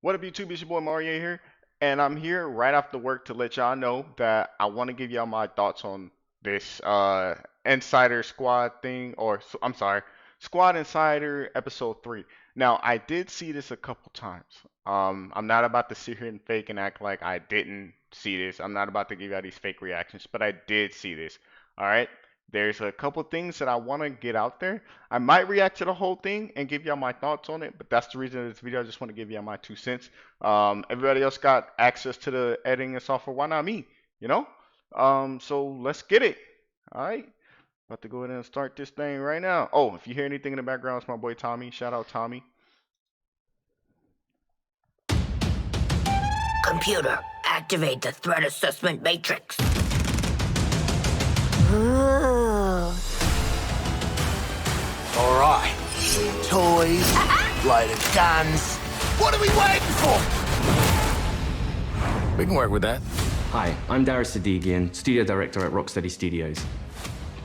What up, YouTube? It's your boy Mario here, and I'm here right after work to let y'all know that I want to give y'all my thoughts on this Insider Squad thing, I'm sorry, Squad Insider Episode 3. Now, I did see this a couple times. I'm not about to sit here and fake and act like I didn't see this. I'm not about to give y'all these fake reactions, but I did see this. All right. There's a couple things that I want to get out there. I might react to the whole thing and give y'all my thoughts on it, but that's the reason of this video. I just want to give y'all my 2 cents. Everybody else got access to the editing and software. Why not me? You know? So let's get it. All right. About to go ahead and start this thing right now. Oh, if you hear anything in the background, it's my boy Tommy. Shout out Tommy. Computer, activate the threat assessment matrix. All right. Toys, lighted guns. What are we waiting for? We can work with that. Hi, I'm Darius Sadigian, Studio Director at Rocksteady Studios.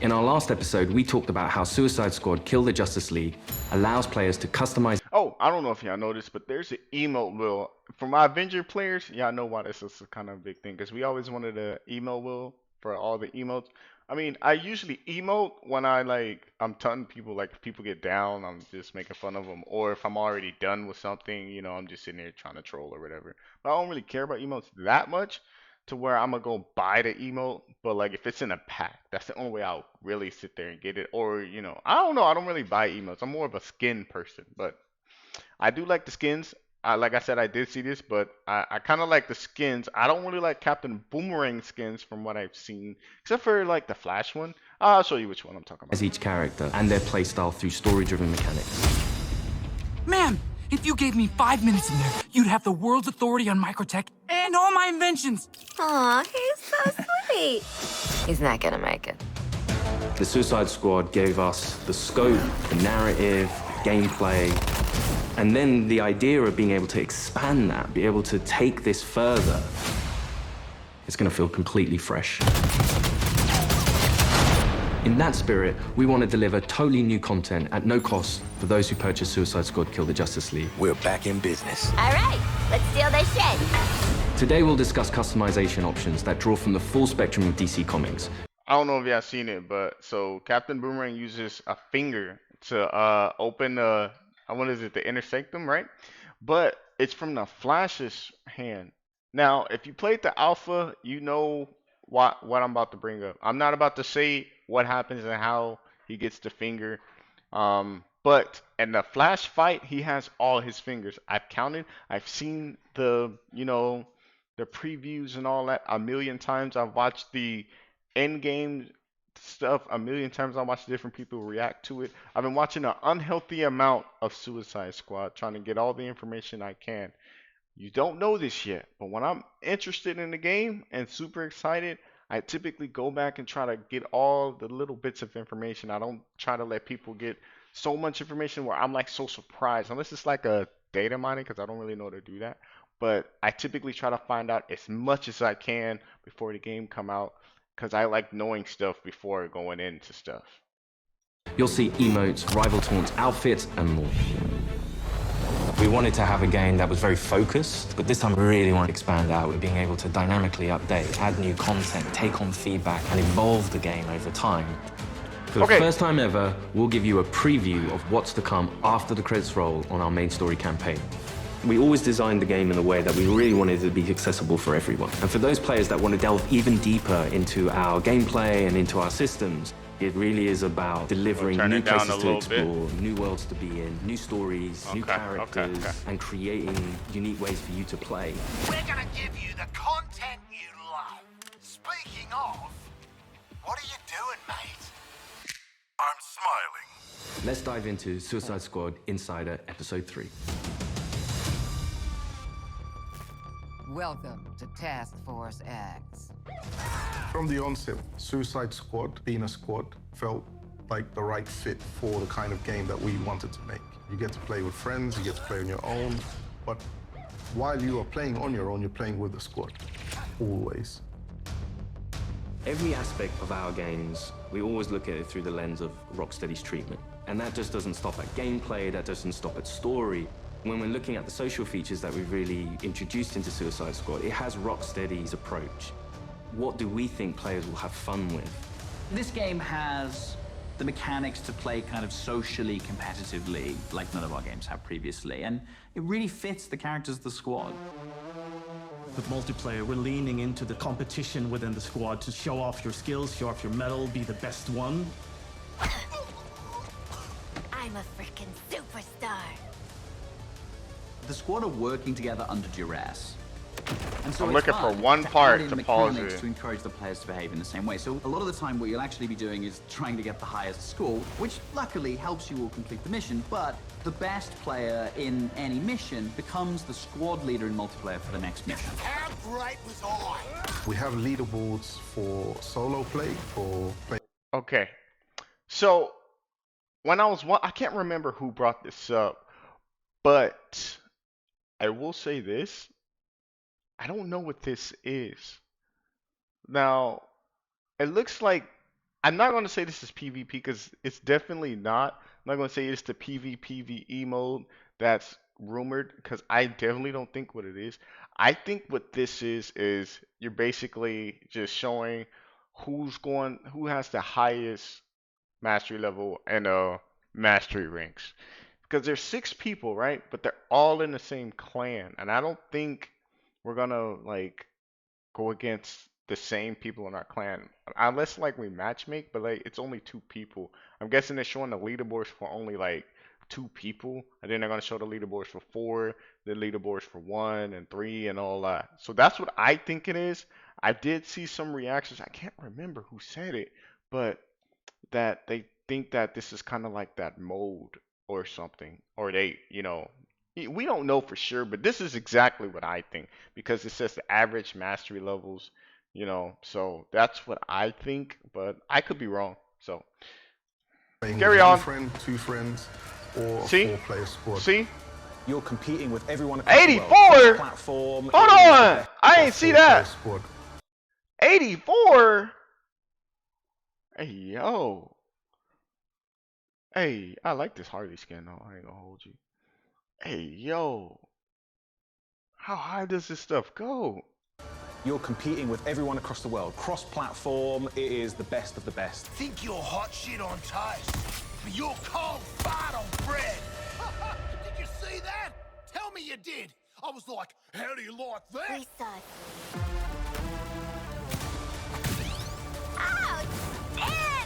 In our last episode, we talked about how Suicide Squad Kill the Justice League allows players to customize. Oh, I don't know if y'all noticed, but there's an emote wheel. For my Avenger players, y'all know why this is kind of a big thing, because we always wanted an emote wheel for all the emotes. I mean, I usually emote when I'm telling people, like, if people get down, I'm just making fun of them, or if I'm already done with something, I'm just sitting there trying to troll or whatever. But I don't really care about emotes that much to where I'm gonna go buy the emote, but like if it's in a pack, that's the only way I'll really sit there and get it. Or, I don't know, I don't really buy emotes. I'm more of a skin person, but I do like the skins. Like I said, I did see this, but I kind of like the skins. I don't really like Captain Boomerang skins from what I've seen, except for like the Flash one. I'll show you which one I'm talking about. Each character and their playstyle through story-driven mechanics. Man, if you gave me 5 minutes in there, you'd have the world's authority on microtech and all my inventions. Aw, he's so sweet. He's not gonna make it. The Suicide Squad gave us the scope, the narrative, gameplay, and then the idea of being able to expand that, be able to take this further. It's going to feel completely fresh. In that spirit, we want to deliver totally new content at no cost for those who purchase Suicide Squad Kill the Justice League. We're back in business. All right, let's steal this shit. Today we'll discuss customization options that draw from the full spectrum of DC Comics. I don't know if y'all seen it, but so Captain Boomerang uses a finger to open what is it, the inner sanctum, right? But it's from the Flash's hand. Now, if you played the alpha, you know what I'm about to bring up. I'm not about to say what happens and how he gets the finger. But in the Flash fight, he has all his fingers. I've counted. I've seen the previews and all that a million times. I've watched the end game stuff a million times. I watch different people react to it. I've been watching an unhealthy amount of Suicide Squad, trying to get all the information I can. You don't know this yet, but when I'm interested in the game and super excited, I typically go back and try to get all the little bits of information. I don't try to let people get so much information where I'm like so surprised, unless it's like a data mining, because I don't really know how to do that. But I typically try to find out as much as I can before the game come out, because I like knowing stuff before going into stuff. You'll see emotes, rival taunts, outfits, and more. We wanted to have a game that was very focused, but this time we really want to expand out with being able to dynamically update, add new content, take on feedback, and evolve the game over time. For the first time ever, we'll give you a preview of what's to come after the credits roll on our main story campaign. We always designed the game in a way that we really wanted it to be accessible for everyone. And for those players that want to delve even deeper into our gameplay and into our systems, it really is about delivering new places to explore, new worlds to be in, new stories, new characters, and creating unique ways for you to play. We're gonna give you the content you love. Speaking of, what are you doing, mate? I'm smiling. Let's dive into Suicide Squad Insider Episode 3. Welcome to Task Force X. From the onset, Suicide Squad, being a squad, felt like the right fit for the kind of game that we wanted to make. You get to play with friends, you get to play on your own, but while you are playing on your own, you're playing with the squad, always. Every aspect of our games, we always look at it through the lens of Rocksteady's treatment. And that just doesn't stop at gameplay, that doesn't stop at story. When we're looking at the social features that we've really introduced into Suicide Squad, it has Rocksteady's approach. What do we think players will have fun with? This game has the mechanics to play kind of socially competitively, like none of our games have previously, and it really fits the characters of the squad. With multiplayer, we're leaning into the competition within the squad to show off your skills, show off your mettle, be the best one. I'm a freaking superstar. The squad are working together under duress. And so I'm it's looking fun for one to part add in to pause mechanics it. to encourage the players to behave in the same way. So a lot of the time what you'll actually be doing is trying to get the highest score, which luckily helps you all complete the mission, but the best player in any mission becomes the squad leader in multiplayer for the next mission. How great was I? We have leaderboards for solo play, for play. Okay. So when I can't remember who brought this up, but I will say this. I don't know what this is. Now, it looks like I'm not going to say this is PvP because it's definitely not. I'm not going to say it's the PvPvE mode that's rumored because I definitely don't think what it is. I think what this is you're basically just showing who has the highest mastery level and mastery ranks. Because there's 6 people, right? But they're all in the same clan, and I don't think we're gonna like go against the same people in our clan unless like we matchmake, but like it's only 2 people. I'm guessing they're showing the leaderboards for only like 2 people, and then they're gonna show the leaderboards for 4, the leaderboards for 1 and 3 and all that. So that's what I think it is. I did see some reactions. I can't remember who said it, but that they think that this is kind of like that mode or something, or they, we don't know for sure, but this is exactly what I think because it says the average mastery levels, so that's what I think, but I could be wrong. So carry on. 1 friend, 2 friends, or a See? 4-player squad. See? You're competing with everyone across the 84. world. Platform. Hold on, I ain't see 4-player that. squad. 84. Hey yo. Hey, I like this Harley skin though. I ain't gonna hold you. Hey yo. How high does this stuff go? You're competing with everyone across the world. Cross-platform, it is the best of the best. Think you're hot shit on toast, but you're cold fart on bread. Did you see that? Tell me you did. I was like, how do you like that? Precisely. Outstanding!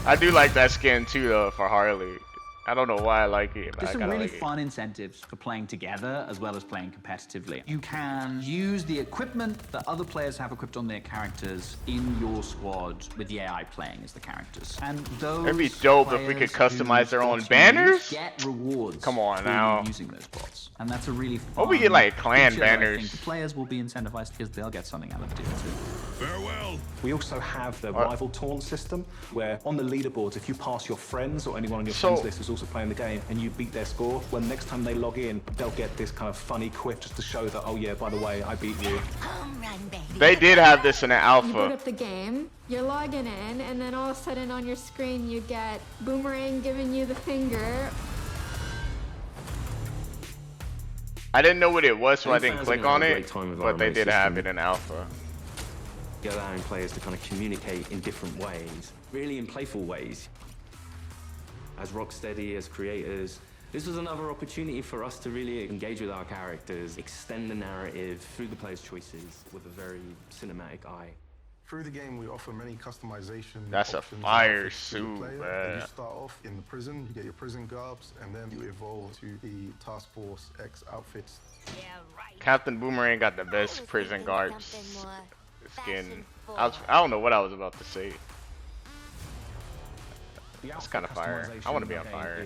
I do like that skin too though for Harley. I don't know why I like it, but There's I some kinda really like fun incentives for playing together as well as playing competitively. You can use the equipment that other players have equipped on their characters in your squad with the AI playing as the characters. And those It'd be dope if we could players customize whose their own bots you banners. use get rewards. Come on for now. using those bots, and that's a really fun. What we get, like, clan feature that I banners? think the players will be incentivized because they'll get something out of it too. Farewell. We also have the rival taunt system, where on the leaderboards, if you pass your friends or anyone on your friends list who's also playing the game, and you beat their score, when next time they log in, they'll get this kind of funny quip just to show that, oh yeah, by the way, I beat you. Home run, baby. They did have this in the You boot alpha. up the game, you're logging in, and then all of a sudden on your screen you get Boomerang giving you the finger. I didn't know what it was, so I And didn't fans are click gonna on have a it, great time with but they RMA did have system. it in alpha. Allowing players to kind of communicate in different ways, really in playful ways. As Rocksteady, as creators, this was another opportunity for us to really engage with our characters, extend the narrative through the player's choices with a very cinematic eye. Through the game, we offer many customization That's a options and fire outfits to the suit, player. man. You start off in the prison, you get your prison garbs, and then you evolve to the Task Force X outfits. Yeah, right. Captain Boomerang got the best prison guard skin. I don't know what I was about to say. That's kind of fire. I want to be on fire.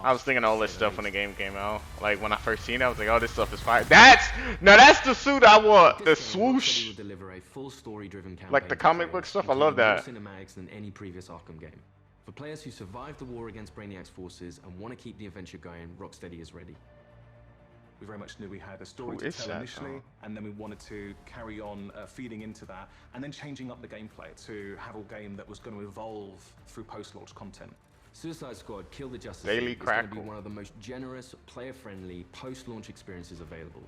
I was thinking all this stuff when the game came out. Like when I first seen it, I was like, "Oh, this stuff is fire." That's the suit I want. The swoosh. Will deliver a full story-driven campaign Like the to comic players, book stuff, I love including that. more cinematics than any previous Arkham game. For players who survived the war against Brainiac's forces and want to keep the adventure going, Rocksteady is ready. We very much knew we had a story Who to is tell that, initially, though? and then we wanted to carry on feeding into that, and then changing up the gameplay to have a game that was going to evolve through post-launch content. Suicide Squad Kill the Justice Daily League is going to be Crackle. one of the most generous, player-friendly, post-launch experiences available.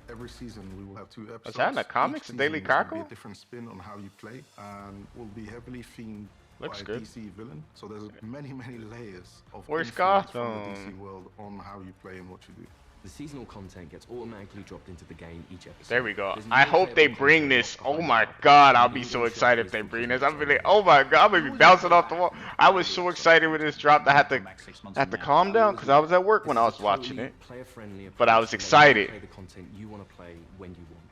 Every season we will have 2 episodes. Was that in the comics, Each Daily season is gonna be Crackle? a different spin on how you play, and will be heavily themed Looks by good. a DC villain. So there's many layers of Where's influence from the Gotham? DC world on how you play and what you do. The seasonal content gets automatically dropped into the game each episode. There we go. There's no I hope they playable bring content this. locked Oh behind my the god, I'll curtain. be No so one excited if they showcases bring the this. I'm future. like, oh my god, I'm gonna be bouncing off the wall. I was so excited when this dropped. I had to calm down because I was at work when I was watching it. Player-friendly But I was approach to letting you excited. play the content you want to play when you want.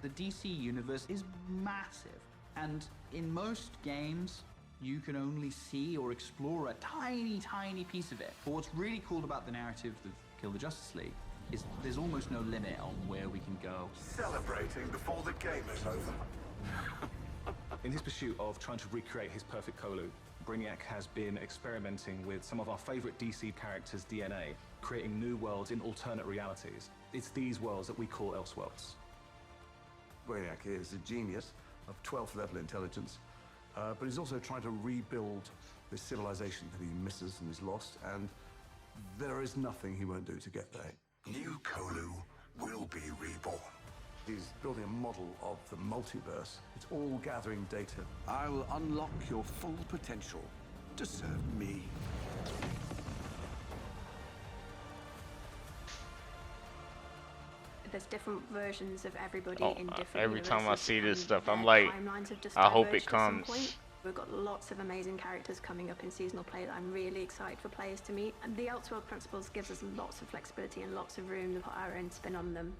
The DC universe is massive, and in most games, you can only see or explore a tiny piece of it. But what's really cool about the narrative of Kill the Justice League is there's almost no limit on where we can go. Celebrating before the game is over. In his pursuit of trying to recreate his perfect Kolu, Brainiac has been experimenting with some of our favorite DC characters' DNA, creating new worlds in alternate realities. It's these worlds that we call Elseworlds. Brainiac is a genius of 12th level intelligence, but he's also trying to rebuild this civilization that he misses and is lost, and there is nothing he won't do to get there. New Kolu will be reborn. He's building a model of the multiverse. It's all gathering data. I will unlock your full potential to serve me. There's different versions of everybody Oh, in different every time I universes, see this and stuff, I'm their like, timelines have just I hope diverged it at some comes. point. We've got lots of amazing characters coming up in seasonal play that I'm really excited for players to meet. And the Elseworld Principles gives us lots of flexibility and lots of room to put our own spin on them.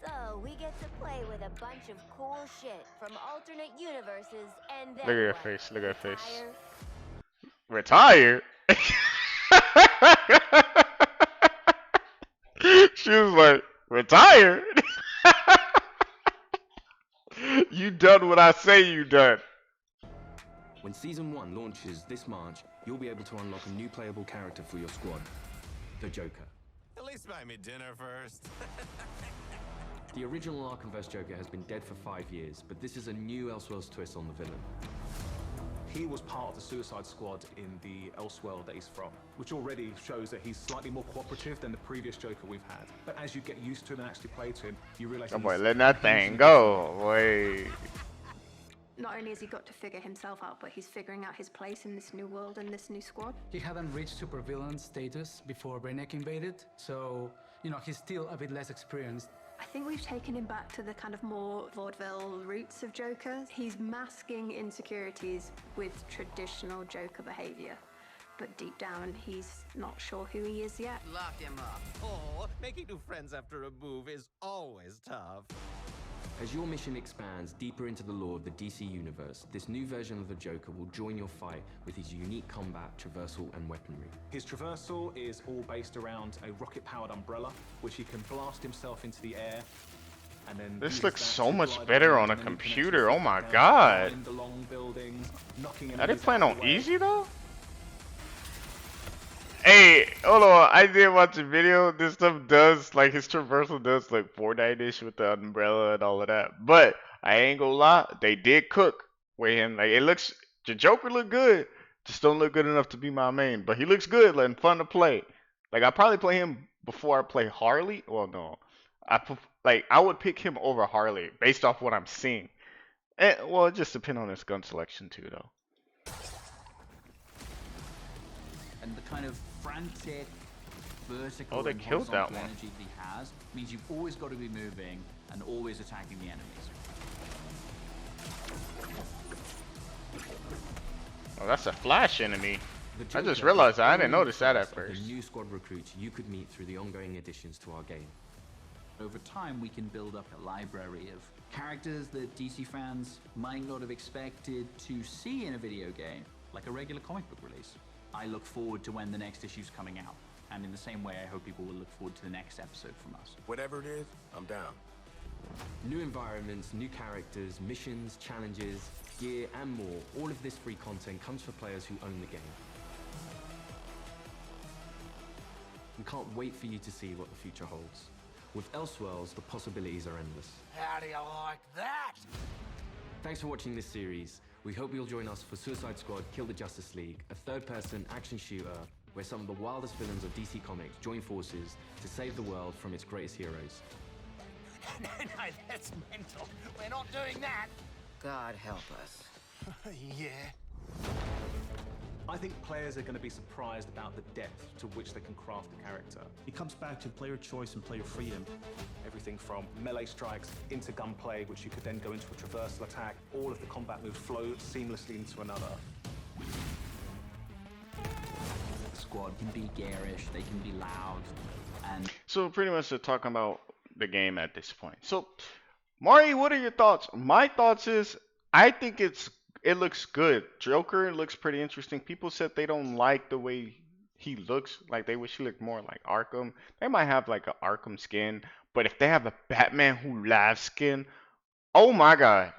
So we get to play with a bunch of cool shit from alternate universes, and then Look at her what? face. Look at her face. Retire? Retire? She was like, retire? You done what I say you done. When Season 1 launches this March, you'll be able to unlock a new playable character for your squad, the Joker. At least buy me dinner first. The original Arkhamverse Joker has been dead for 5 years, but this is a new Elseworlds twist on the villain. He was part of the Suicide Squad in the Elseworld that he's from, which already shows that he's slightly more cooperative than the previous Joker we've had. But as you get used to him and actually play to him, you realize Oh he's boy, letting that thing go. Boy. Not only has he got to figure himself out, but he's figuring out his place in this new world and this new squad. He hadn't reached supervillain status before Brainiac invaded, so, he's still a bit less experienced. I think we've taken him back to the kind of more vaudeville roots of Joker. He's masking insecurities with traditional Joker behavior. But deep down, he's not sure who he is yet. Lock him up. Oh, making new friends after a move is always tough. As your mission expands deeper into the lore of the DC Universe, this new version of the Joker will join your fight with his unique combat, traversal, and weaponry. His traversal is all based around a rocket-powered umbrella, which he can blast himself into the air, and then This uses looks that so to much glide better around on a and then he can computer. actually Oh my down god. in the long buildings, knocking Are they enemies playing out on of the way. easy though? Hey, hold on. I did watch a video. This stuff does, like, his traversal does, like, Fortnite-ish with the umbrella and all of that. But I ain't gonna lie, they did cook with him. Like, the Joker look good, just don't look good enough to be my main. But he looks good, like, fun to play. Like, I probably play him before I play Harley. Well, no, I would pick him over Harley based off what I'm seeing. Well, it just depends on his gun selection too, though. And the kind of frantic, vertical, Oh, they and killed that horizontal one. energy that he has means you've always got to be moving and always attacking the enemies. Oh, that's a Flash enemy. The I just Joker realized is that. I didn't only notice that the at first of first. the new squad recruits you could meet through the ongoing additions to our game. Over time, we can build up a library of characters that DC fans might not have expected to see in a video game, like a regular comic book release. I look forward to when the next issue's coming out, and in the same way, I hope people will look forward to the next episode from us. Whatever it is, I'm down. New environments, new characters, missions, challenges, gear, and more. All of this free content comes for players who own the game. We can't wait for you to see what the future holds. With Elseworlds, the possibilities are endless. How do you like that? Thanks for watching this series. We hope you'll join us for Suicide Squad Kill the Justice League, a third-person action shooter where some of the wildest villains of DC Comics join forces to save the world from its greatest heroes. No, that's mental. We're not doing that. God help us. Yeah. I think players are going to be surprised about the depth to which they can craft a character. It comes back to player choice and player freedom. Everything from melee strikes into gunplay, which you could then go into a traversal attack. All of the combat moves flow seamlessly into another. The squad can be garish, they can be loud, and So pretty much they're talking about the game at this point. So, Mari, what are your thoughts? My thoughts is I think it looks good. Joker looks pretty interesting. People said they don't like the way he looks, like they wish he looked more like Arkham. They might have like an Arkham skin, but if they have a Batman Who Laughs skin, oh my God,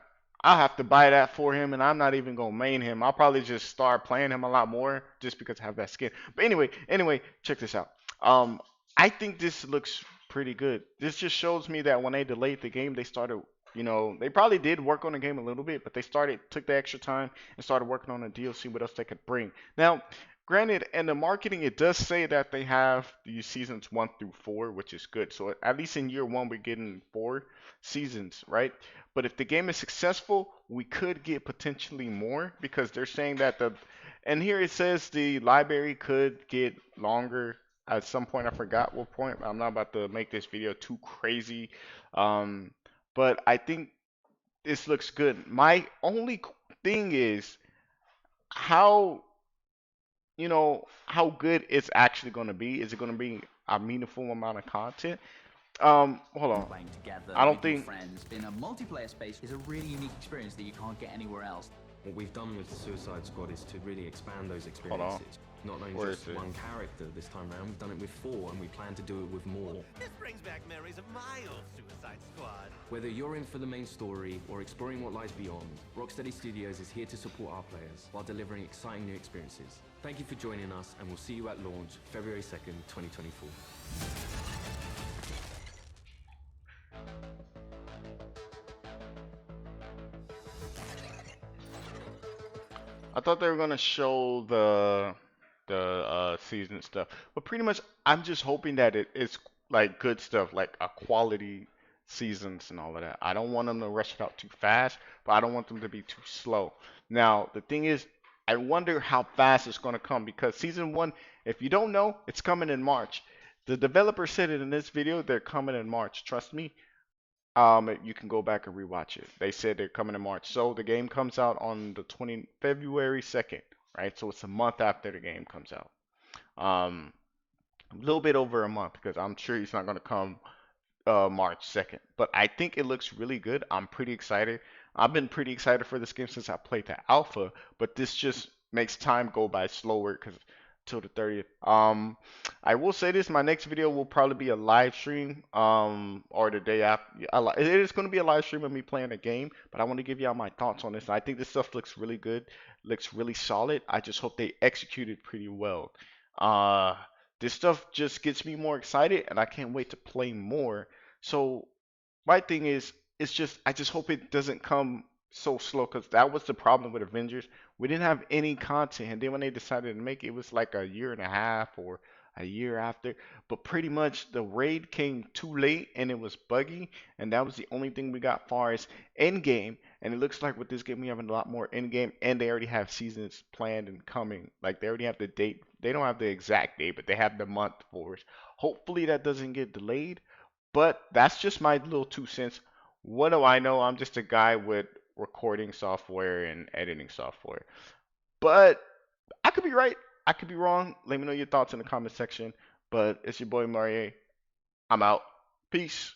I'll have to buy that for him, and I'm not even gonna main him. I'll probably just start playing him a lot more just because I have that skin. But anyway, check this out. I think this looks pretty good. This just shows me that when they delayed the game, they started, they probably did work on the game a little bit, but they took the extra time and started working on a DLC, what else they could bring. Now, granted, in the marketing, it does say that they have these seasons 1 through 4, which is good. So at least in year 1, we're getting 4 seasons, right? But if the game is successful, we could get potentially more because they're saying that and here it says the library could get longer at some point. I forgot what point. I'm not about to make this video too crazy. But I think this looks good. My only thing is how good it's actually going to be. Is it going to be a meaningful amount of content? Hold on. playing together I don't with your think. friends in a multiplayer space is a really unique experience that you can't get anywhere else. What we've done with Suicide Squad is to really expand those Hold on. experiences. Not only Where just is it? one character this time around, we've done it with 4, and we plan to do it with more. This brings back memories of my old Suicide Squad. Whether you're in for the main story or exploring what lies beyond, Rocksteady Studios is here to support our players while delivering exciting new experiences. Thank you for joining us, and we'll see you at launch February 2nd, 2024. I thought they were gonna show the season stuff, but pretty much I'm just hoping that it's like good stuff, like a quality seasons and all of that. I don't want them to rush it out too fast, but I don't want them to be too slow. Now the thing is, I wonder how fast it's gonna come because season 1, if you don't know, it's coming in March. The developer said it in this video. They're coming in March. Trust me. You can go back and rewatch it. They said they're coming in March. So the game comes out on the February 2nd, right? So it's a month after the game comes out. A little bit over a month because I'm sure it's not going to come March 2nd. But I think it looks really good. I'm pretty excited. I've been pretty excited for this game since I played the alpha, but this just makes time go by slower because till the 30th. I will say this, my next video will probably be a live stream or the day after. It is going to be a live stream of me playing a game, but I want to give y'all my thoughts on this. I think this stuff looks really good, looks really solid. I just hope they execute it pretty well. This stuff just gets me more excited and I can't wait to play more. So my thing is, I just hope it doesn't come so slow because that was the problem with Avengers. We didn't have any content, and then when they decided to make it, it was like a year and a half or a year after. But pretty much the raid came too late and it was buggy, and that was the only thing we got far as end game. And it looks like with this game we have a lot more end game, and they already have seasons planned and coming. Like they already have the date. They don't have the exact date, but they have the month for it. Hopefully that doesn't get delayed. But that's just my little 2 cents. What do I know? I'm just a guy with recording software and editing software. But I could be right. I could be wrong. Let me know your thoughts in the comment section. But it's your boy Marie. I'm out. Peace.